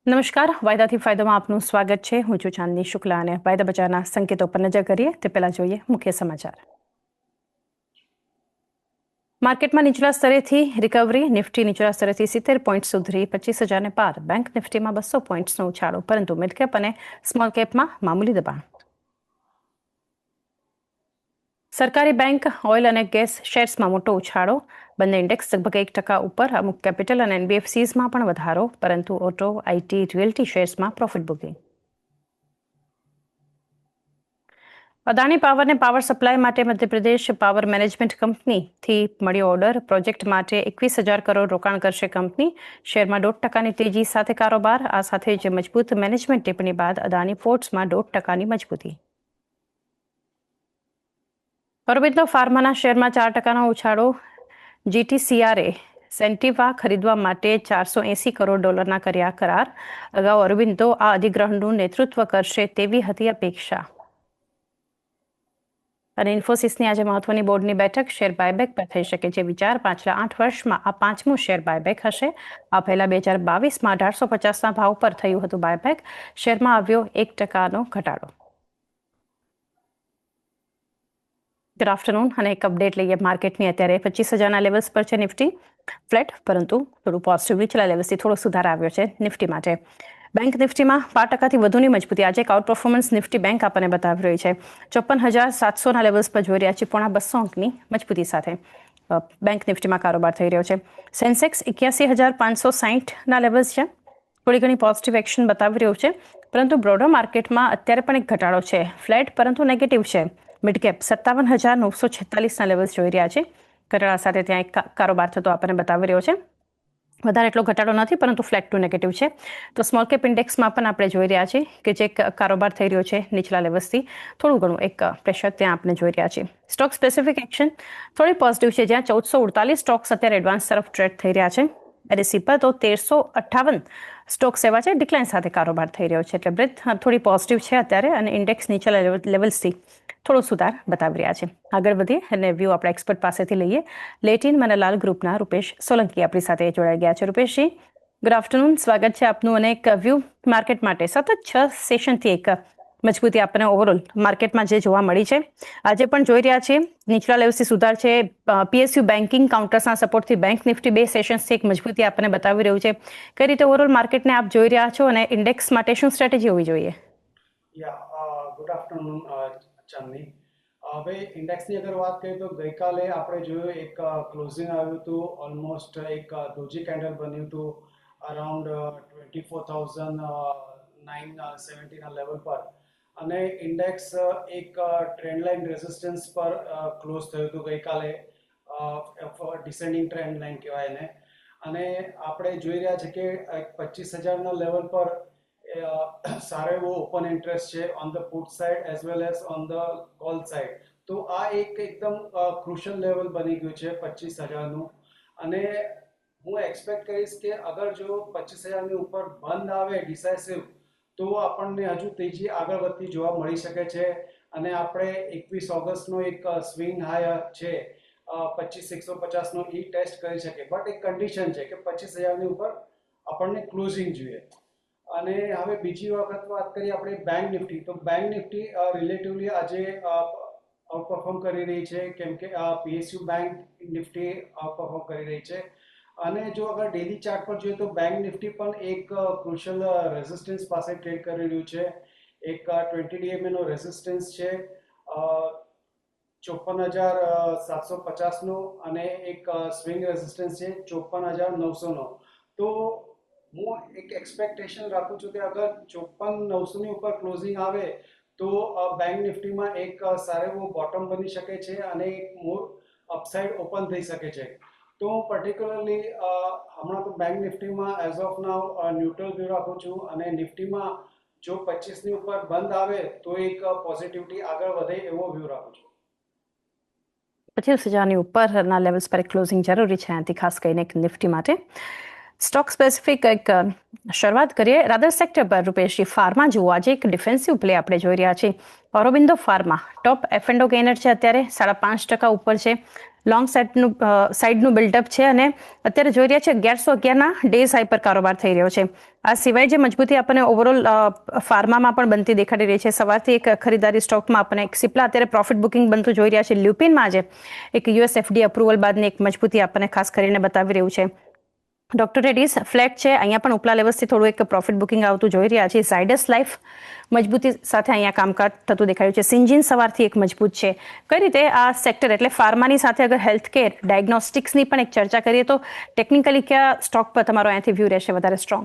નમસ્કાર, વાયદાથી ફાયદામાં આપનું સ્વાગત છે. હું છું ચાંદની શુક્લા અને વાયદા બજારના સંકેતો પર નજર કરીએ તે પહેલા જોઈએ મુખ્ય સમાચાર. માર્કેટમાં નીચલા સ્તરેથી રિકવરી. નિફ્ટી નીચલા સ્તરેથી 70 પોઈન્ટ સુધરી 25,000ને પાર. બેંક નિફ્ટીમાં 200 પોઈન્ટ્સનો ઉછાળો, પરંતુ મિડ કેપ અને સ્મોલ કેપમાં મામૂલી દબાણ. સરકારી બેંક, ઓઇલ અને ગેસ શેર્સમાં મોટો ઉછાળો. બંને ઇન્ડેક્સ લગભગ 1% ઉપર. અમુક કેપિટલ અને એનબીએફસીઝમાં પણ વધારો, પરંતુ ઓટો, આઈટી, રિયલ્ટી શેર્સમાં પ્રોફિટ બુકિંગ. અદાણી પાવરને પાવર સપ્લાય માટે મધ્યપ્રદેશ પાવર મેનેજમેન્ટ કંપનીથી મળ્યો ઓર્ડર. પ્રોજેક્ટ માટે 21,000 કરોડ રોકાણ કરશે કંપની. શેરમાં 0.5% તેજી સાથે કારોબાર. આ સાથે જ મજબૂત મેનેજમેન્ટ ટિપ્પણી બાદ અદાણી પોર્ટ્સમાં 0.5% મજબૂતી. ઓરોબિંદો ફાર્માના શેરમાં 4%નો ઉછાળો. જીટીસીઆરએ સેન્ટિવા ખરીદવા માટે $480 કરોડ કર્યા કરાર. અગાઉ ઓરોબિંદો આ અધિગ્રહણનું નેતૃત્વ કરશે તેવી હતી અપેક્ષા. અને ઇન્ફોસિસની આજે મહત્વની બોર્ડની બેઠક. શેર બાયબેક પર થઈ શકે છે વિચાર. પાછલા 8 વર્ષમાં આ 5મું શેર બાયબેક હશે. આ પહેલા 2022માં 1850ના ભાવ પર થયું હતું બાયબેક. શેરમાં આવ્યો 1%નો ઘટાડો. ગુડ આફ્ટરનૂન અને એક અપડેટ લઈએ માર્કેટની. અત્યારે 25,000ના લેવલ્સ પર છે નિફ્ટી. ફ્લેટ, પરંતુ થોડું પોઝિટિવ. નીચલા લેવલ્સથી થોડો સુધાર આવ્યો છે નિફ્ટી માટે. બેંક નિફ્ટીમાં 5%થી વધુની મજબૂતી. આજે એક આઉટ પરફોર્મન્સ નિફ્ટી બેંક આપણને બતાવી રહી છે. 54,700ના લેવલ્સ પર જોઈ રહ્યા છે. 250 અંકની મજબૂતી સાથે બેંક નિફ્ટીમાં કારોબાર થઈ રહ્યો છે. સેન્સેક્સ 81,560ના લેવલ્સ છે. થોડી ઘણી પોઝિટિવ એક્શન બતાવી રહ્યું છે, પરંતુ બ્રોડર માર્કેટમાં અત્યારે પણ એક ઘટાડો છે. ફ્લેટ પરંતુ નેગેટિવ છે. મિડકેપ 57,946ના લેવલ્સ જોઈ રહ્યા છે. ઘટાડા સાથે ત્યાં એક કારોબાર થતો આપણને બતાવી રહ્યો છે. વધારે એટલો ઘટાડો નથી, પરંતુ ફ્લેટ ટુ નેગેટિવ છે. તો સ્મોલ કેપ ઇન્ડેક્સમાં પણ આપણે જોઈ રહ્યા છીએ કે જે કારોબાર થઈ રહ્યો છે નીચલા લેવલ્સથી થોડું ઘણું એક પ્રેશર ત્યાં આપણે જોઈ રહ્યા છીએ. સ્ટોક સ્પેસિફિક એક્શન થોડી પોઝિટિવ છે, જ્યાં 1448 સ્ટોક્સ અત્યારે એડવાન્સ તરફ ટ્રેડ થઈ રહ્યા છે. એનએસઈ પર તો 1358 સ્ટોક્સ એવા છે ડિક્લાઇન સાથે કારોબાર થઈ રહ્યો છે. એટલે બ્રેથ થોડી પોઝિટિવ છે અત્યારે, અને ઇન્ડેક્સ નીચલા લેવલ્સથી થોડો સુધાર બતાવી રહ્યા છે. આગળ વધીએ અને વ્યૂ આપણા એક્સપર્ટ પાસેથી લઈએ. લેટિન મનલાલ ગ્રુપના રૂપેશ સોલંકી આપણી સાથે જોડાઈ ગયા છે. રૂપેશજી, ગુડ આફ્ટરનૂન, સ્વાગત છે આપનું. અને એક વ્યૂ માર્કેટ માટે સતત 6 સેશનથી એક મજબૂતી આપણને ઓવરઓલ માર્કેટમાં જે જોવા મળી છે, આજે પણ જોઈ રહ્યા છીએ નીચલા લેવલથી સુધાર છે. પીએસયુ બેન્કિંગ કાઉન્ટર્સના સપોર્ટથી બેંક નિફ્ટી 2 સેશન્સથી એક મજબૂતી આપણને બતાવી રહ્યું છે. કઈ રીતે ઓવરઓલ માર્કેટને આપ જોઈ રહ્યા છો, અને ઇન્ડેક્સ માટે શું સ્ટ્રેટેજી હોવી જોઈએ? ગુડ આફ્ટરનૂન ચાંદની. હવે ઇન્ડેક્સની અગર વાત કરીએ તો ગઈકાલે આપણે જોયું એક ક્લોઝિંગ આવ્યું હતું. ઓલમોસ્ટ એક ડોજી કેન્ડલ બન્યું હતું અરાઉન્ડ 24,970ના લેવલ પર, અને ઇન્ડેક્સ એક ટ્રેન્ડ લાઇન રેઝિસ્ટન્સ પર ક્લોઝ થયું હતું ગઈકાલે. ડિસેન્ડિંગ ટ્રેન્ડ લાઇન કહેવાય એને. અને આપણે જોઈ રહ્યા છે કે 25,000ના લેવલ પર સારો એવો ઓપન ઇન્ટરેસ્ટ છે on the put side as well as on the call side. તો આ એક એકદમ ક્રુશિયલ લેવલ બની ગયું છે 25,000નું. અને હું એક્સપેક્ટ કરીશ કે અગર જો 25,000ની ઉપર બંધ આવે ડિસાઇસિવ, તો આપણને હજુ તેજી આગળ વધતી જોવા મળી શકે છે. અને આપણે 21 ઓગસ્ટનો એક સ્વિંગ હાઈ છે 25,150નો ઈ ટેસ્ટ કરી શકે. બટ એક કન્ડિશન છે કે 25,000ની ઉપર આપણને ક્લોઝિંગ જોઈએ. અને હવે બીજી વખત વાત કરીએ આપણે બેંક નિફ્ટી, તો બેંક નિફ્ટી રિલેટિવલી આજે આઉટપરફોર્મ કરી રહી છે, કેમ કે પીએસયુ બેંક નિફ્ટી આઉટપરફોર્મ કરી રહી છે. અને જો અગર ડેલી ચાર્ટ પર જોઈએ તો બેંક નિફ્ટી પણ એક ક્રુશિયલ રેઝિસ્ટન્સ પાસે ટ્રેડ કરી રહ્યું છે. એક 20 DMA નો રેઝિસ્ટન્સ છે 54,750નો, અને એક સ્વિંગ રેઝિસ્ટન્સ છે 54,900નો. તો હું એક એક્સપેક્ટેશન રાખું છું કે અગર 54,900ની ઉપર ક્લોઝિંગ આવે તો બેંક નિફ્ટીમાં એક સારો એવો બોટમ બની શકે છે, અને એક મોર અપસાઇડ ઓપન થઈ શકે છે. તો હું પર્ટિક્યુલરલી હમણાં તો બેંક નિફ્ટીમાં as of now neutral view રાખું છું. અને નિફ્ટીમાં જો 25ની ઉપર બંધ આવે તો એક પોઝિટિવિટી આગળ વધે એવો વ્યૂ રાખું છું. 25,000ની ઉપરના લેવલ્સ પર ક્લોઝિંગ જરૂરી છે આનાથી, ખાસ કરીને નિફ્ટી માટે. સ્ટોક સ્પેસિફિક એક શરૂઆત કરીએ રાધર સેક્ટર પર. રૂપેશજી, ફાર્મા જુઓ, આજે એક ડિફેન્સિવ પ્લે આપણે જોઈ રહ્યા છીએ. ઓરોબિંદો ફાર્મા ટોપ એફ&ઓ ગેનર છે, અત્યારે 5.5% ઉપર છે. લોંગ સાઇડનું બિલ્ડઅપ છે અને અત્યારે જોઈ રહ્યા છે 1111ના ડેઝ હાઈ પર કારોબાર થઈ રહ્યો છે. આ સિવાય જે મજબૂતી આપણને ઓવરઓલ ફાર્મામાં પણ બનતી દેખાડી રહી છે. સવારથી એક ખરીદારી સ્ટોકમાં આપણને એક સિપ્લા અત્યારે પ્રોફિટ બુકિંગ બનતું જોઈ રહ્યા છે. લ્યુપિનમાં આજે એક યુએસ એફડી અપ્રુવલ બાદની એક મજબૂતી આપણને ખાસ કરીને બતાવી રહ્યું છે. ડોક્ટર રેડ્ડીઝ ફ્લેટ છે, અહીંયા પણ ઉપલા લેવલ્સથી થોડું એક પ્રોફિટ બુકિંગ આવતું જોઈ રહ્યા છે. ઝાયડસ લાઈફ મજબૂતી સાથે અહીંયા કામકાજ થતું દેખાયું છે. સિન્જીન સવારથી એક મજબૂત છે. કઈ રીતે આ સેક્ટર એટલે ફાર્માની સાથે અગર હેલ્થકેર ડાયગ્નોસ્ટિક્સની પણ એક ચર્ચા કરીએ તો ટેકનિકલી કયા સ્ટોક પર તમારો અહીંયાથી વ્યૂ રહેશે વધારે સ્ટ્રોંગ?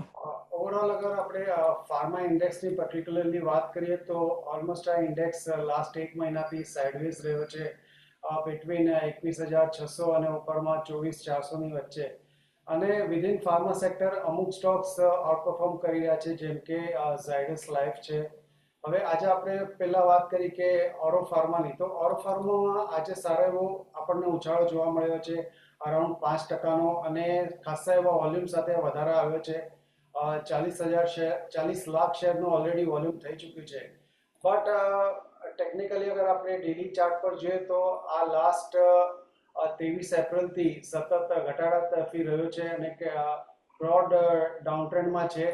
ઓવરઓલ અગર આપણે ફાર્મા ઇન્ડેક્સની પર્ટિક્યુલરલી વાત કરીએ તો ઓલમોસ્ટ આ ઇન્ડેક્સ લાસ્ટ એક મહિનાથી સાઇડવેઝ રહ્યો છે, બિટવીન 21,600 અને ઉપરમાં 24,400ની વચ્ચે. અને વિધિન ફાર્મા સેક્ટર અમુક સ્ટોક્સ આઉટપરફોર્મ કરી રહ્યા છે, જેમ કે ઝાયડસ લાઈફ છે. હવે આજે આપણે પહેલા વાત કરી કે ઓરો ફાર્માની, તો ઓરો ફાર્મામાં આજે સારો એવો આપણને ઉછાળો જોવા મળ્યો છે, અરાઉન્ડ 5%નો, અને ખાસા એવા વોલ્યુમ સાથે વધારો આવ્યો છે. 40 લાખ શેરનું ઓલરેડી વોલ્યુમ થઈ ચૂક્યું છે. બટ ટેકનિકલી અગર આપણે ડેલી ચાર્ટ પર જોઈએ તો આ લાસ્ટ 23 એપ્રિલથી સતત ઘટાડા તરફી રહ્યો છે અને બ્રોડ ડાઉન ટ્રેન્ડમાં છે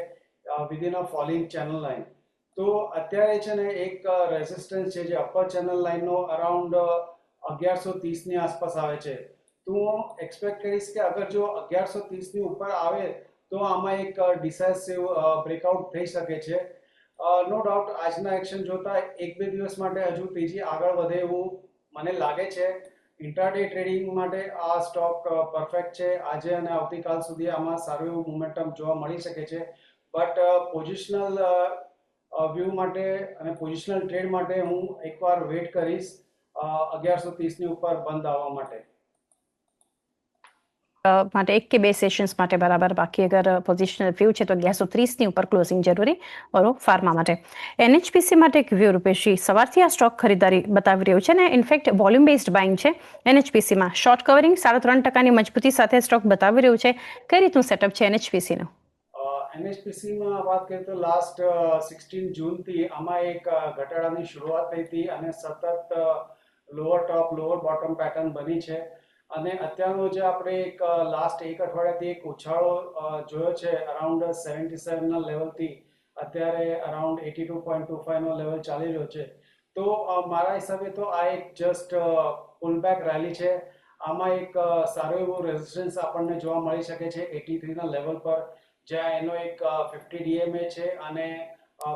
within a falling channel line. તો અત્યારે છે ને એક રેઝિસ્ટન્સ છે જે અપર ચેનલ લાઇનનો અરાઉન્ડ 1130ની આસપાસ આવે છે. તો હું એક્સપેક્ટ કરીશ કે અગર જો 1130ની ઉપર આવે તો આમાં એક ડિસાઇસિવ બ્રેકઆઉટ થઈ શકે છે. નો ડાઉટ આજના એક્શન જોતા 1-2 દિવસ માટે હજુ તેજી આગળ વધે એવું મને લાગે છે. ઇન્ટ્રાડે ટ્રેડિંગ માટે આ સ્ટોક પરફેક્ટ છે. આજે અને આવતીકાલ સુધી આમાં સારું એવું મોમેન્ટમ જોવા મળી શકે છે. બટ પોઝિશનલ વ્યૂ માટે અને પોઝિશનલ ટ્રેડ માટે હું એકવાર વેટ કરીશ 1130ની ઉપર બંધ આવવા માટે. માટે 1 કે 2 સેશન્સ માટે બરાબર. બાકી અગર પોઝિશનલ વ્યૂ છે તો 1130ની ઉપર ક્લોઝિંગ જરૂરી ઓરો ફાર્મા માટે. એનએચપીસી માટે એક વ્યૂ રૂપેશજી, સવારથી આ સ્ટોક ખરીદારી બતાવી રહ્યું છે ને ઇનફેક્ટ વોલ્યુમ બેઝડ બાઇંગ છે એનએચપીસીમાં. શોર્ટ કવરિંગ 3.5%ની મજબૂતી સાથે સ્ટોક બતાવી રહ્યું છે. કઈ રીતનું સેટઅપ છે એનએચપીસીનું? એનએચપીસીમાં વાત કરીએ તો લાસ્ટ 16 જૂનથી આમાં એક ઘટાડાની શરૂઆત થઈ હતી અને સતત લોઅર ટોપ લોઅર બોટમ પેટર્ન બની છે. અને અત્યારનો જે આપણે એક લાસ્ટ એક અઠવાડિયાથી એક ઉછાળો જોયો છે અરાઉન્ડ 77ના લેવલથી અત્યારે અરાઉન્ડ 82.25નો લેવલ ચાલી રહ્યો છે. તો મારા હિસાબે તો આ એક જસ્ટ પુલબેક રેલી છે. આમાં એક સારો એવો રેઝિસ્ટન્સ આપણને જોવા મળી શકે છે 83ના લેવલ પર, જ્યાં એનો એક 50 ડીએમએ છે અને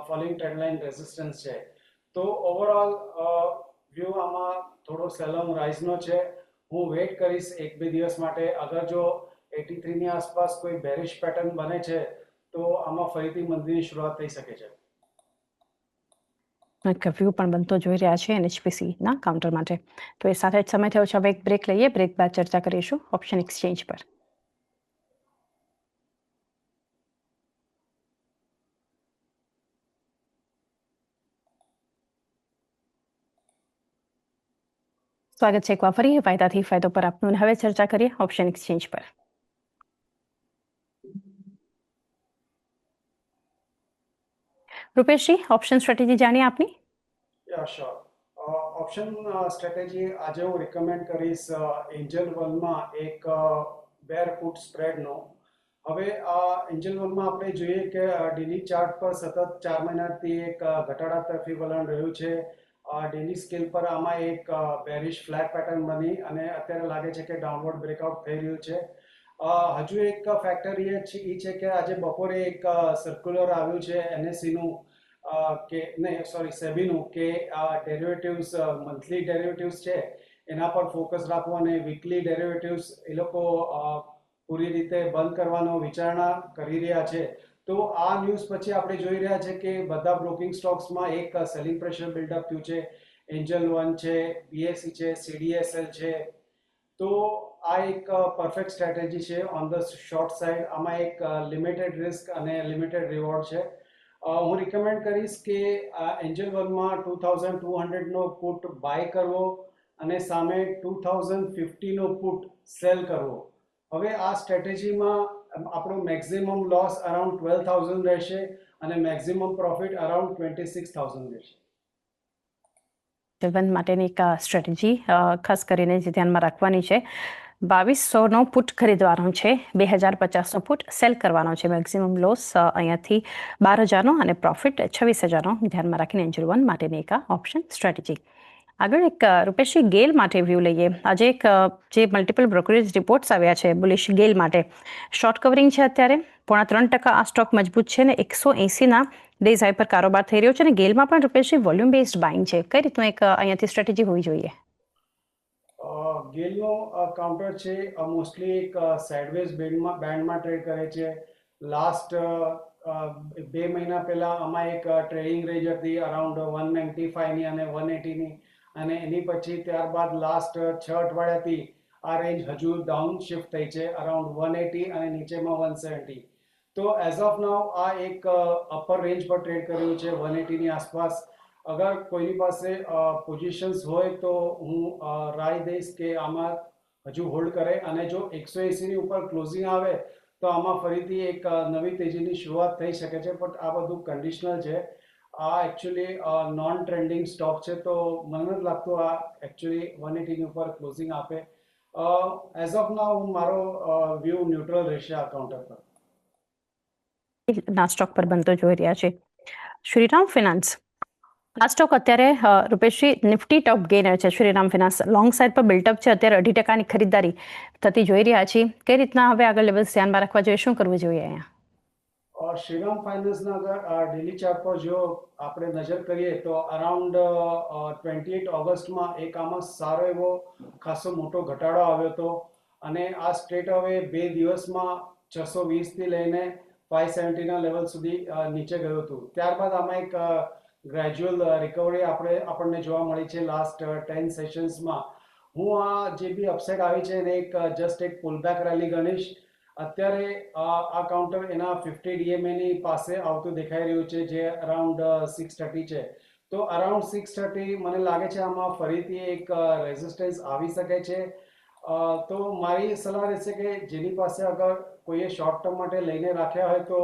ફોલિંગ ટ્રેન્ડલાઇન રેઝિસ્ટન્સ છે. તો ઓવરઓલ વ્યૂ આમાં થોડો સેલોંગ રાઇઝનો છે. હું વેટ કરીશ 1-2 દિવસ માટે. અગર જો 83ની આસપાસ કોઈ બેરિશ પેટર્ન બને છે તો આમાં ફરીથી મંદીની શરૂઆત થઈ શકે છે. એક વ્યૂ પણ બનતો જોઈ રહ્યા છે એનએચપીસીના કાઉન્ટર માટે. તો એ સાથે જ સમય થયો છે હવે એક બ્રેક લઈએ. બ્રેક બાદ ચર્ચા કરીશું ઓપ્શન એક્સચેન્જ પર. સ્વાગત છે એકવાર ફરી ફાયદાથી ફાયદો પર આપનું. હવે ચર્ચા કરીએ ઓપ્શન એક્સચેન્જ પર. રૂપેશજી, ઓપ્શન સ્ટ્રેટેજી જાણીએ આપની. શ્યોર. ઓપ્શન સ્ટ્રેટેજી આજે હું રિકમેન્ડ કરીશ એન્જલ વનમાં એક બેર પુટ સ્પ્રેડનો. હવે આ એન્જલ વનમાં આપણે જોઈએ કે ડેલી ચાર્ટ પર સતત 4 મહિનાથી એક ઘટાડા તરફી વલણ રહ્યું છે. ડેલી સ્કેલ પર આમાં એક બેરિશ ફ્લેટ પેટર્ન બની અને અત્યારે લાગે છે કે ડાઉનવર્ડ બ્રેકઆઉટ થઈ રહ્યું છે. હજુ એક ફેક્ટર એ છે કે આજે બપોરે એક સર્ક્યુલર આવ્યું છે એનએસસીનું કે નહીં સોરી સેબીનું કે ડેરિવેટિવ્સ મંથલી ડેરિવેટિવ્સ છે એના પર ફોકસ રાખવો અને વીકલી ડેરિવેટિવ્સ એ લોકો પૂરી રીતે બંધ કરવાનો વિચારણા કરી રહ્યા છે. તો આ ન્યૂઝ પછી આપણે જોઈ રહ્યા છે કે બધા બ્રોકિંગ સ્ટોક્સમાં એક સેલિંગ પ્રેશર બિલ્ડઅપ થયું છે. એન્જલ વન છે, બીએસસી છે, સીડીએસએલ છે. તો આ એક પરફેક્ટ સ્ટ્રેટેજી છે ઓન ધ શોર્ટ સાઇડ. આમાં એક લિમિટેડ રિસ્ક અને લિમિટેડ રિવોર્ડ છે. હું રિકમેન્ડ કરીશ કે એન્જલ વનમાં 2200નો પુટ બાય કરવો અને સામે 2050નો પુટ સેલ કરવો. હવે આ સ્ટ્રેટેજીમાં આપણું મેક્સિમમ લોસ અરાઉન્ડ 12,000 રહેશે અને મેક્સિમમ પ્રોફિટ અરાઉન્ડ 26,000 રહેશે. મ્યુચ્યુઅલ ફંડ માટેની એક સ્ટ્રેટેજી ખાસ કરીને જે ધ્યાનમાં રાખવાની છે, 2200નો પુટ ખરીદવાનો છે, 2050નો પુટ સેલ કરવાનો છે. મેક્સિમમ લોસ અહીંયાથી 12,000નો અને પ્રોફિટ 26,000નો ધ્યાનમાં રાખીને એન્જલ વન માટેની એક ઓપ્શન સ્ટ્રેટેજી. આગળ એક રૂપેશજી ગેલ માટે વ્યૂ લઈએ. આજે એક જે મલ્ટિપલ બ્રોકરેજ રિપોર્ટ્સ આવ્યા છે બુલિશ ગેલ માટે, શોર્ટ કવરિંગ છે અત્યારે 3.5% આ સ્ટોક મજબૂત છે ને 180ના ડેઝ હાઈ પર કારોબાર થઈ રહ્યો છે અને ગેલમાં પણ રૂપેશજી વોલ્યુમ બેઝડ બાઇંગ છે. કઈ રીતનું એક અહીંયાથી સ્ટ્રેટેજી હોવી જોઈએ? ગેલનો કાઉન્ટર છે મોસ્ટલી એક સાઇડવેઝ બેન્ડમાં ટ્રેડ કરે છે. લાસ્ટ 2 મહિના પહેલા આમાં એક ટ્રેડિંગ રેન્જ હતી અરાઉન્ડ 195ની અને 180ની, અને એની પછી ત્યારબાદ લાસ્ટ 6 અઠવાડિયાથી આ રેન્જ હજુ ડાઉન શિફ્ટ થઈ છે અરાઉન્ડ 180 અને નીચેમાં 170. તો એઝ ઓફ નાઉ આ એક અપર રેન્જ પર ટ્રેડ કર્યું છે 180ની આસપાસ. અગર કોઈની પાસે પોઝિશન્સ હોય તો હું રાય દઈશ કે આમાં હજુ હોલ્ડ કરે, અને જો 180ની ઉપર ક્લોઝિંગ આવે તો આમાં ફરીથી એક નવી તેજીની શરૂઆત થઈ શકે છે. બટ આ બધું કન્ડિશનલ છે. આ એકચ્યુઅલી નોન ટ્રેન્ડિંગ સ્ટોક છે, તો મને નથી લાગતું આ એકચ્યુઅલી 180ની ઉપર ક્લોઝિંગ આપે. એઝ ઓફ નાઉ મારો વ્યૂ ન્યુટ્રલ રહેશે આ કાઉન્ટર પર. ના સ્ટોક પર બનતો જોઈ રહ્યા છે. શ્રીરામ ફિનાન્સ, આ સ્ટોક અત્યારે રૂપેશજી નિફ્ટી ટોપ ગેનર છે. શ્રીરામ ફિનાન્સ લોંગ સાઇડ પર બિલ્ટઅપ છે, અત્યારે 2.5%ની ખરીદારી થતી જોઈ રહ્યા છીએ. કઈ રીતના હવે આગળ લેવલ્સ ધ્યાનમાં રાખવા જોઈએ, શું કરવું જોઈએ અહીંયા? શ્રીરામ ફાઇનાન્સના અગર ડેલી ચાર્ટ પર જો આપણે નજર કરીએ તો અરાઉન્ડ 28 ઓગસ્ટમાં એક આમાં સારો એવો ખાસો મોટો ઘટાડો આવ્યો હતો, અને આ સ્ટ્રેટ હવે 2 દિવસમાં 620થી લઈને 570ના લેવલ સુધી નીચે ગયું હતું. ત્યારબાદ આમાં એક ગ્રેજ્યુઅલ રિકવરી આપણને જોવા મળી છે લાસ્ટ 10 સેશન્સમાં. હું આ જે બી અપસાઇડ આવી છે એને એક જસ્ટ એક પુલબેક રેલી ગણીશ. અત્યારે આ કાઉન્ટર એના 50 DMAની પાસે આવતું દેખાઈ રહ્યું છે, જે અરાઉન્ડ 630 છે. તો અરાઉન્ડ 630 મને લાગે છે આમાં ફરીથી એક રેઝિસ્ટન્સ આવી શકે છે. તો મારી સલાહ રહેશે કે જેની પાસે અગર કોઈએ શોર્ટ ટર્મ માટે લઈને રાખ્યા હોય તો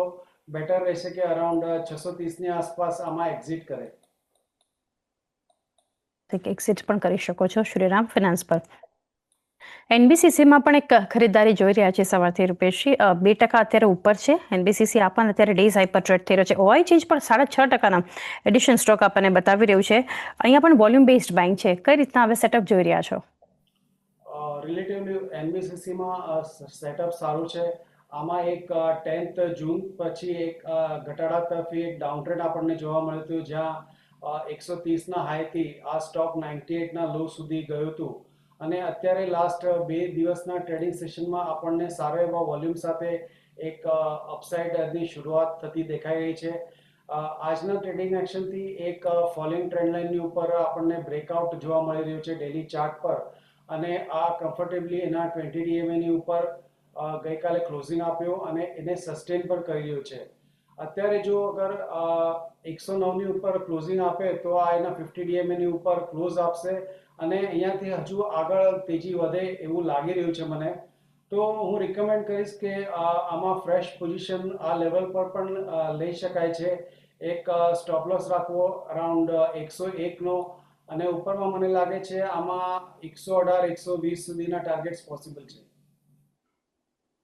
બેટર રહેશે કે અરાઉન્ડ 630ની આસપાસ આમાં એક્ઝિટ કરે. એક્ઝિટ પણ કરી શકો છો શ્રીરામ ફિનાન્સ પર. એનબીસીસીમાં પણ એક ખરીદારી જોઈ રહ્યા છે સવારથી રૂપેશજી, 2% અત્યારે ઉપર છે. એનબીસીસી આપણને અત્યારે ડેઝ હાઈ પર ટ્રેડ થઈ રહ્યો છે. ઓઆઈ ચેન્જ પણ 6.5%ના એડિશન સ્ટોક આપણને બતાવી રહ્યું છે. અહીંયા પણ વોલ્યુમ બેઝડ બાઇંગ છે. કઈ રીતના હવે સેટઅપ જોઈ રહ્યા છો? રિલેટિવલી એનબીસીસીમાં સેટઅપ સારું છે. આમાં એક 10th જૂન પછી એક ઘટાડા તરફી એક ડાઉન ટ્રેન્ડ આપણને જોવા મળ્યું હતું, જ્યાં 130ના હાઈથી આ સ્ટોક 98ના લો સુધી ગયું હતું, અને અત્યારે લાસ્ટ 2 દિવસના ટ્રેડિંગ સેશનમાં આપણને સારો એવા વોલ્યુમ સાથે એક અપસાઇડની શરૂઆત થતી દેખાઈ રહી છે. આજના ટ્રેડિંગ એક્શનથી એક ફોલિંગ ટ્રેન્ડ લાઇનની ઉપર આપણને બ્રેકઆઉટ જોવા મળી રહ્યું છે ડેલી ચાર્ટ પર, અને આ કમ્ફર્ટેબલી એના 20 DMAની ઉપર ગઈકાલે ક્લોઝિંગ આપ્યો અને એને સસ્ટેન પર કરી રહ્યો છે. અત્યારે જો અગર 109ની ઉપર ક્લોઝિંગ આપે તો આ એના 50 DMAની ઉપર ક્લોઝ આપશે, અને અહીંયાથી હજુ આગળ તેજી વધે એવું લાગી રહ્યું છે મને. તો હું રિકમેન્ડ કરીશ કે આમાં ફ્રેશ પોઝિશન આ લેવલ પર પણ લઈ શકાય છે. એક સ્ટોપ લોસ રાખવો અરાઉન્ડ 101નો, અને ઉપરમાં મને લાગે છે આમાં 118-120 સુધીના ટાર્ગેટ્સ પોસિબલ છે.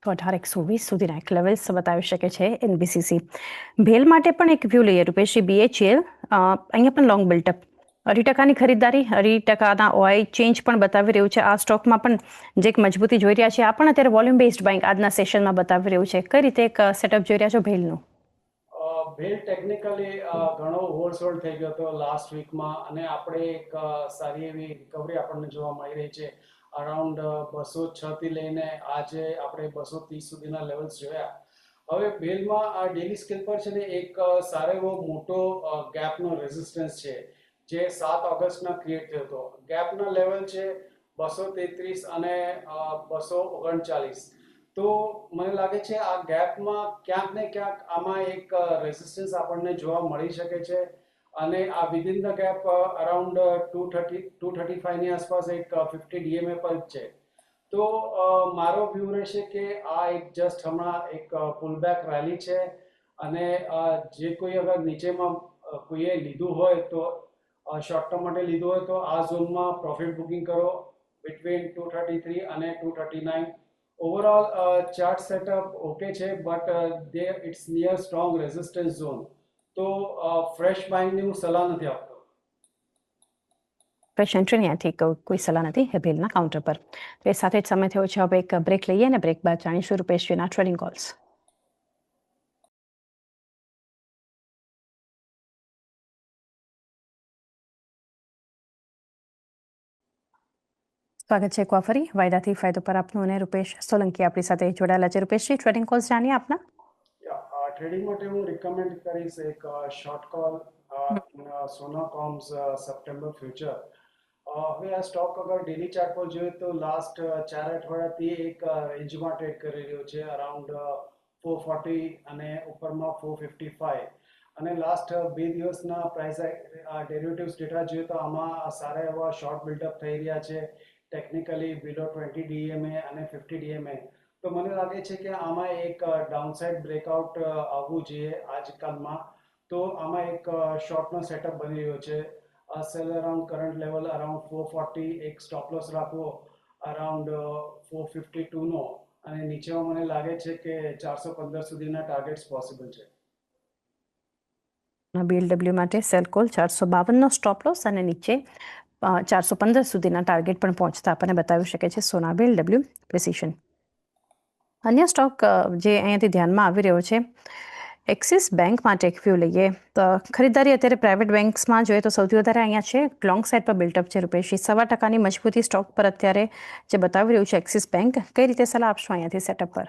118-120 સુધીના એક લેવલ્સ બતાવી શકે છે એનબીસીસી. ભેલ માટે પણ એક વ્યૂ લઈએ રૂપેશજી, બીએચએલ અહીંયા પણ લોંગ બિલ્ટઅપ, 2% ખરીદારી, 2%ના ઓઆઈ ચેન્જ પણ બતાવી રહ્યું છે. આ સ્ટોકમાં પણ જે એક મજબૂતી જોઈ રહ્યા છે, આ પણ અત્યારે વોલ્યુમ બેઝડ બાઇંગ આજના સેશનમાં બતાવી રહ્યું છે. કઈ રીતે એક સેટઅપ જોઈ રહ્યા છો ભેલનું? ભેલ ટેકનિકલી ઘણો ઓવરસોલ્ડ થઈ ગયો હતો લાસ્ટ વીકમાં, અને આપણે એક સારી એવી રિકવરી આપણને જોવા મળી રહી છે. અરાઉન્ડ 206 થી લઈને આજે આપણે 230 સુધીના લેવલ્સ જોયા. હવે ભેલમાં આ ડેલી સ્કેલ પર છે ને એક સારો એવો મોટો ગેપનો રેઝિસ્ટન્સ છે, જે 7 ઓગસ્ટના ક્રિએટ થયો હતો. ગેપના લેવલ છે 233 અને 239. તો મને લાગે છે આ ગેપમાં ક્યાંક ને ક્યાંક આમાં એક રેઝિસ્ટન્સ આપણને જોવા મળી શકે છે, અને આ વિધિન ધ ગેપ અરાઉન્ડ 235ની આસપાસ એક 50 DMA પર છે. તો મારો વ્યૂ રહેશે કે આ એક જસ્ટ હમણાં એક પુલબેક રેલી છે અને જે કોઈ અગર નીચેમાં કોઈએ લીધું હોય તો શોર્ટ ટર્મ માટે લીધું હોય તો આ ઝોનમાં પ્રોફિટ બુકિંગ કરો બિટવીન 233 અને 239. ઓવરઓલ ચાર્ટ સેટઅપ ઓકે છે but it's near strong resistance zone, તો ફ્રેશ બાઇંગની હું સલાહ નથી આપતો. ફ્રેશ એન્ટ્રીની અહીંયાથી કોઈ સલાહ નથી હેબેલના કાઉન્ટર પર. તો એ સાથે જ સમય થયો છે હવે એક બ્રેક લઈએ અને બ્રેક બાદ જાણીશું રૂપેશજીના ટ્રેડિંગ કોલ્સ. સ્વાગત છે એકવાર ફરી વાયદાથી ફાયદો પર આપનું અને રૂપેશ સોલંકી આપણી સાથે જોડાયેલા છે. રૂપેશજી, ટ્રેડિંગ કોલ્સ જાણીએ આપના. ટ્રેડિંગ માટે હું રિકમેન્ડ કરીશ એક શોર્ટ કોલ સોના કોમ્સ સપ્ટેમ્બર ફ્યુચર. હવે આ સ્ટોક અગર ડેલી ચાર્ટ પર જોઈએ તો લાસ્ટ 4 અઠવાડિયાથી એક રેન્જમાં ટ્રેડ કરી રહ્યો છે અરાઉન્ડ 440 અને ઉપરમાં 455, અને લાસ્ટ 2 દિવસના પ્રાઇસ ડેરિવેટિવ્સ ડેટા જોઈએ તો આમાં સારા એવા શોર્ટ બિલ્ડઅપ થઈ રહ્યા છે ટેકનિકલી બિલો 20 ડીએમએ અને 50 ડીએમએ. તો મને લાગે છે કે આમાં એક ડાઉનસાઇડ બ્રેકઆઉટ આવવું જોઈએ આજકાલમાં. તો આમાં એક શોર્ટનો સેટઅપ બની રહ્યો છે. Cell around current level around 440, એક સ્ટોપ લોસ રાખવો અરાઉન્ડ 452 નો, અને નીચેમાં મને લાગે છે કે 415 સુધીના ટાર્ગેટ્સ પોસિબલ છે. BLW માટે સેલ કોલ 452નો સ્ટોપ લોસ અને નીચે 415 સુધીના ટાર્ગેટ પણ પહોંચતા આપણને બતાવી શકે છે સોના BLW પ્રિસિશન. અન્ય સ્ટોક જે અહીંયાથી ધ્યાનમાં આવી રહ્યો છે, એક્સિસ બેંક માટે એક વ્યૂ લઈએ તો ખરીદારી અત્યારે પ્રાઇવેટ બેંક્સમાં જોઈએ તો સૌથી વધારે અહીંયા છે લોંગ સાઇડ પર બિલ્ટઅપ છે રૂપેશજી. 1.25% મજબૂતી સ્ટોક પર અત્યારે જે બતાવી રહ્યું છે એક્સિસ બેંક, કઈ રીતે સલાહ આપશો અહીંયાથી સેટઅપ પર?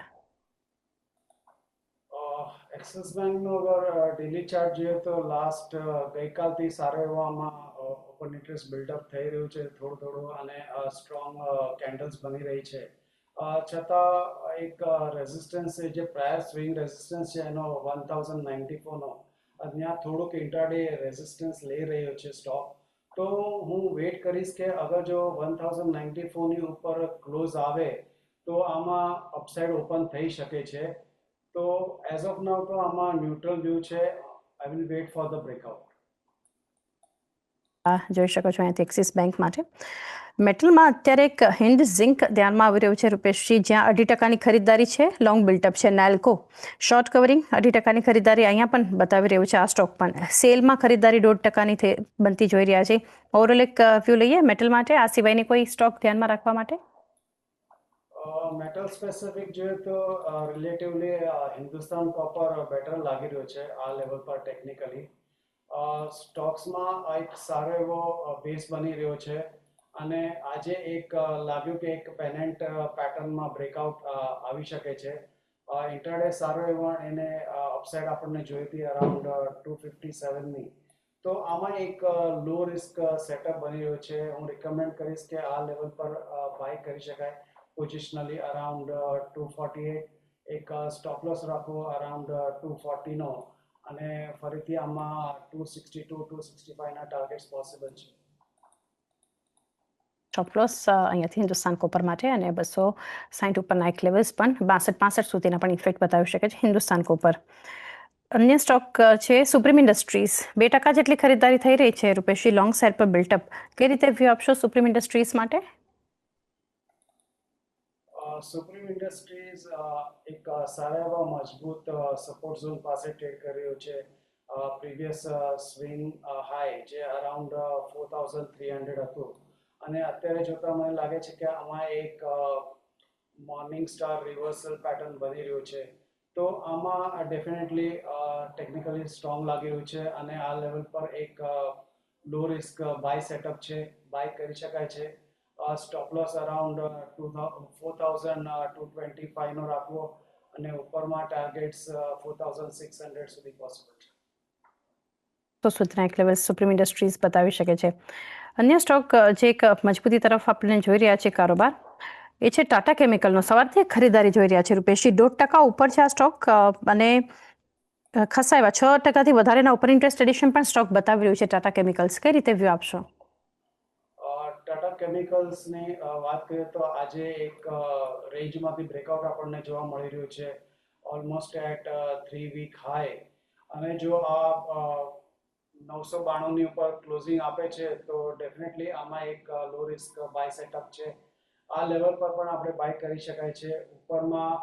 એક્સિસ બેંકનો અગર ડેલી ચાર્ટ જોઈએ તો લાસ્ટ ગઈકાલથી સારો એવો આમાં ઓપન ઇન્ટરેસ્ટ બિલ્ડઅપ થઈ રહ્યું છે થોડું અને સ્ટ્રોંગ કેન્ડલ્સ બની રહી છે. છતાં એક રેઝિસ્ટન્સ છે જે પ્રાયર સ્વિંગ રેઝિસ્ટન્સ છે એનો 1094નો, ત્યાં થોડુંક ઇન્ટ્રાડે રેઝિસ્ટન્સ લઈ રહ્યો છે સ્ટોક. તો હું વેટ કરીશ કે અગર જો 1094ની ઉપર ક્લોઝ આવે તો આમાં અપસાઇડ ઓપન થઈ શકે છે. તો એઝ ઓફ નાઉ તો આમાં ન્યુટ્રલ વ્યૂ છે. I will wait for the breakout. જોઈ શકો છો અહીંયાથી એક્સિસ બેંક માટે. મેટલમાં અત્યારે એક હિન્દ ઝિંક ધ્યાનમાં આવી રહ્યું છે રૂપેશજી, જ્યાં 2.5%ની ખરીદારી છે, લોંગ બિલ્ટઅપ છે. નાલ્કો શોર્ટ કવરિંગ 2.5%ની ખરીદારી અહીંયા પણ બતાવી રહ્યું છે. આ સ્ટોક પણ સેલમાં ખરીદારી 1.5%ની બનતી જોઈ રહ્યા છે. ઓવરઓલ એક વ્યૂ લઈએ મેટલ માટે, આ સિવાયની કોઈ સ્ટોક ધ્યાનમાં રાખવા માટે? મેટલ સ્પેસિફિક જોઈએ તો રિલેટિવલી હિન્દુસ્તાન કોપર બેટર લાગી રહ્યો છે આ લેવલ પર ટેકનિકલી. સ્ટોક્સમાં એક સારો એવો બેઝ બની રહ્યો છે અને આજે એક લાગ્યું કે એક પેનેન્ટ પેટર્નમાં બ્રેકઆઉટ આવી શકે છે. ઇન્ટરડે સારો એવો એને અપસાઇડ આપણને જોઈ હતી અરાઉન્ડ 257ની. તો આમાં એક લો રિસ્ક સેટઅપ બની રહ્યો છે. હું રિકમેન્ડ કરીશ કે આ લેવલ પર બાય કરી શકાય પોઝિશનલી અરાઉન્ડ 248, એક સ્ટોપ લોસ રાખવો અરાઉન્ડ 240નો, અને ફરીથી આમાં 262 265ના ટાર્ગેટ્સ પોસિબલ છે. સ્ટોપ લોસ અહીંયાથી હિન્દુસ્તાન કોપર માટે અને 260 ઉપરના એક લેવલ્સ પણ 62-65 સુધીના પણ ઇફેક્ટ બતાવી શકે છે હિન્દુસ્તાન કોપર. અન્ય સ્ટોક છે સુપ્રીમ ઇન્ડસ્ટ્રીઝ, 2% જેટલી ખરીદારી થઈ રહી છે રૂપેશજી, લોંગ સાઇડ પર બિલ્ટઅપ. કઈ રીતે વ્યૂ આપશો સુપ્રીમ ઇન્ડસ્ટ્રીઝ માટે? સુપ્રીમ ઇન્ડસ્ટ્રીઝ એક સારા એવા મજબૂત સપોર્ટ ઝોન પાસે ટ્રેડ કરી રહ્યો છે. પ્રીવિયસ સ્વિંગ હાઈ જે અરાઉન્ડ 4300 હતું, અને અત્યારે જોતા મને લાગે છે કે આમાં એક મોર્નિંગ સ્ટાર રિવર્સલ પેટર્ન બની રહ્યું છે. તો આમાં ડેફિનેટલી ટેકનિકલી સ્ટ્રોંગ લાગી રહ્યું છે અને આ લેવલ પર એક લો રિસ્ક બાય સેટઅપ છે, બાય કરી શકાય છે. સ્ટોપ લોસ અરાઉન્ડ 4225નો રાખવો અને ઉપરમાં ટાર્ગેટ્સ 4600 સુધી પોસિબલ છે. તો સુધીના એક લેવલ સુપ્રીમ ઇન્ડસ્ટ્રીઝ બતાવી શકે છે. અન્ય સ્ટોક જે એક મજબૂતી તરફ આપણે જોઈ રહ્યા છે કારોબાર, એ છે ટાટા કેમિકલનો. સવારથી ખરીદારી જોઈ રહ્યા છે રૂપેશજી, 1.5% ઉપર છે આ સ્ટોક અને ખસાયવા 6%થી વધારેના ઉપર ઇન્ટરેસ્ટ એડિશન પણ સ્ટોક બતાવી રહ્યું છે ટાટા કેમિકલ્સ. કઈ રીતે વ્યૂ આપશો? ટાટા કેમિકલ્સની વાત કરીએ તો આજે એક રેન્જમાંથી બ્રેકઆઉટ આપણને જોવા મળી રહ્યું છે ઓલમોસ્ટ એટ 3 વીક હાઈ, અને જો આ 992ની ઉપર ક્લોઝિંગ આપે છે તો ડેફિનેટલી આમાં એક લો રિસ્ક બાય સેટઅપ છે. આ લેવલ પર પણ આપણે બાય કરી શકાય છે. ઉપરમાં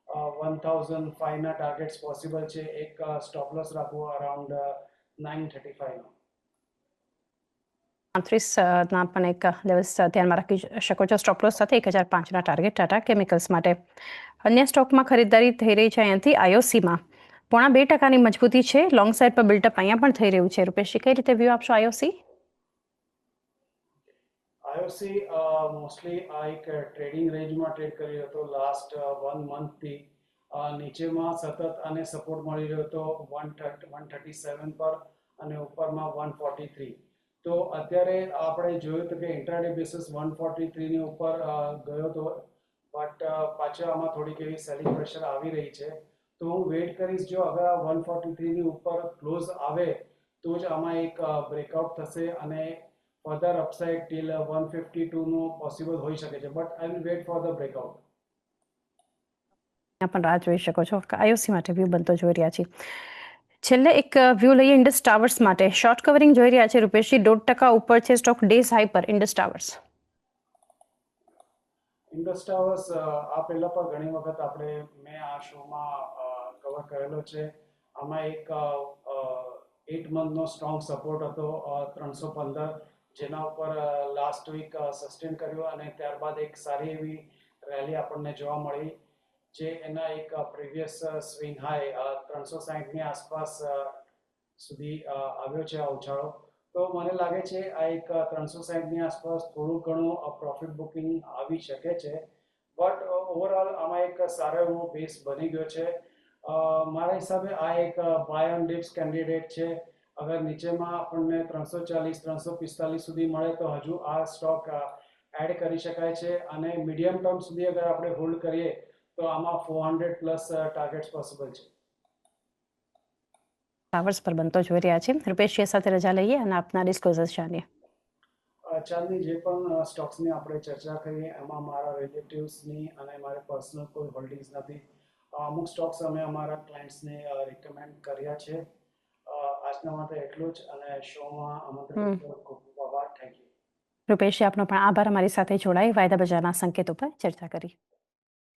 1005ના ટાર્ગેટ્સ પોસિબલ છે. એક સ્ટોપ લોસ રાખવો અરાઉન્ડ 935 નો. 35 ના પણ એક લેવલ્સ ધ્યાનમાં રાખી શકો છો સ્ટોપ લોસ સાથે 1005ના ટાર્ગેટ ટાટા કેમિકલ્સ માટે. અન્ય સ્ટોકમાં ખરીદદારી થઈ રહી છે અહીંયાથી આઈઓસીમાં 0.5%ની મજબૂતી છે. લોંગ સાઇડ પર બિલ્ડઅપ અહીંયા પણ થઈ રહ્યું છે. રૂપેશજી, કઈ રીતે વ્યૂ આપશો આઈઓસી? આઈઓસી મોસ્ટલી આ એક ટ્રેડિંગ રેન્જમાં ટ્રેડ કરી રહ્યો હતો લાસ્ટ 1 મંથથી. નીચેમાં સતત આને સપોર્ટ મળી રહ્યો હતો 137 પર અને ઉપરમાં 143. તો અત્યારે આપણે જોયું તો કે ઇન્ટ્રાડે બેસિસ 143ની ઉપર ગયો હતો, બટ પાછળ આમાં થોડીક એવી સેલિંગ પ્રેશર આવી રહી છે. તો હું વેઇટ કરીશ, જો અગર આ 143ની ઉપર ક્લોઝ આવે તો જ આમાં એક બ્રેકઆઉટ થશે અને ફર્ધર અપસાઇડ ટીલ 152નું પોસિબલ હોઈ શકે છે, but I will weight four the breakout. ત્યાં પણ રાહ જોઈ શકો છો. આઈઓસી માટે વ્યૂ બનતો જોઈ રહ્યા છીએ. છેલ્લે એક વ્યૂ લઈએ ઇન્ડસ ટાવર્સ માટે. શોર્ટ કવરિંગ જોઈ રહ્યા છે રૂપેશજી, 1.5% ઉપર છે સ્ટોક ડેઝ હાઈ પર ઇન્ડસ ટાવર્સ. ઇન્ડસ ટાવર્સ આ પહેલા પણ ઘણી વખત મેં આ શોમાં કવર કરેલો છે. આમાં એક 8 મંથનો સ્ટ્રોંગ સપોર્ટ હતો 315, જેના ઉપર લાસ્ટ વીક સસ્ટેન કર્યો અને ત્યારબાદ એક સારી એવી રેલી આપણને જોવા મળી, જે એના એક પ્રીવિયસ સ્વિંગ હાઈ 360ની આસપાસ સુધી આવ્યો છે આ ઉછાળો. તો મને લાગે છે આ એક 360ની આસપાસ થોડું ઘણું પ્રોફિટ બુકિંગ આવી શકે છે, બટ ઓવરઓલ આમાં એક સારો એવો બેઝ બની ગયો છે. મારા હિસાબે આ એક બાય ઓન ડિપ્સ કેન્ડિડેટ છે. અગર નીચેમાં આપણને 340-345 સુધી મળે તો હજુ આ સ્ટોક એડ કરી શકાય છે, અને મીડિયમ ટર્મ સુધી અગર આપણે હોલ્ડ કરીએ તો આમાં 400 પ્લસ ટાર્ગેટ્સ પોસિબલ છે. ટાવર્સ પર બનતો જોઈ રહ્યા છે. રૂપેશજી સાથે રજા લઈએ અને આપના ડિસ્ક્લોઝર્સ જાણીએ. ચાલની જે પણ સ્ટોક્સની આપણે ચર્ચા કરી એમાં મારા રિલેટિવ્સની અને મારે પર્સનલ કોઈ હોલ્ડિંગ્સ નથી. અમુક સ્ટોક્સ અમે અમારા ક્લાયન્ટ્સને રિકમેન્ડ કર્યા છે. આજના માટે એટલું જ, અને શોમાં આમંત્રિત ખૂબ ખૂબ આભાર. Thank you. રૂપેશજી, આપનો પણ આભાર અમારી સાથે જોડાઈ વાયદા બજારના સંકેતો પર ચર્ચા કરી.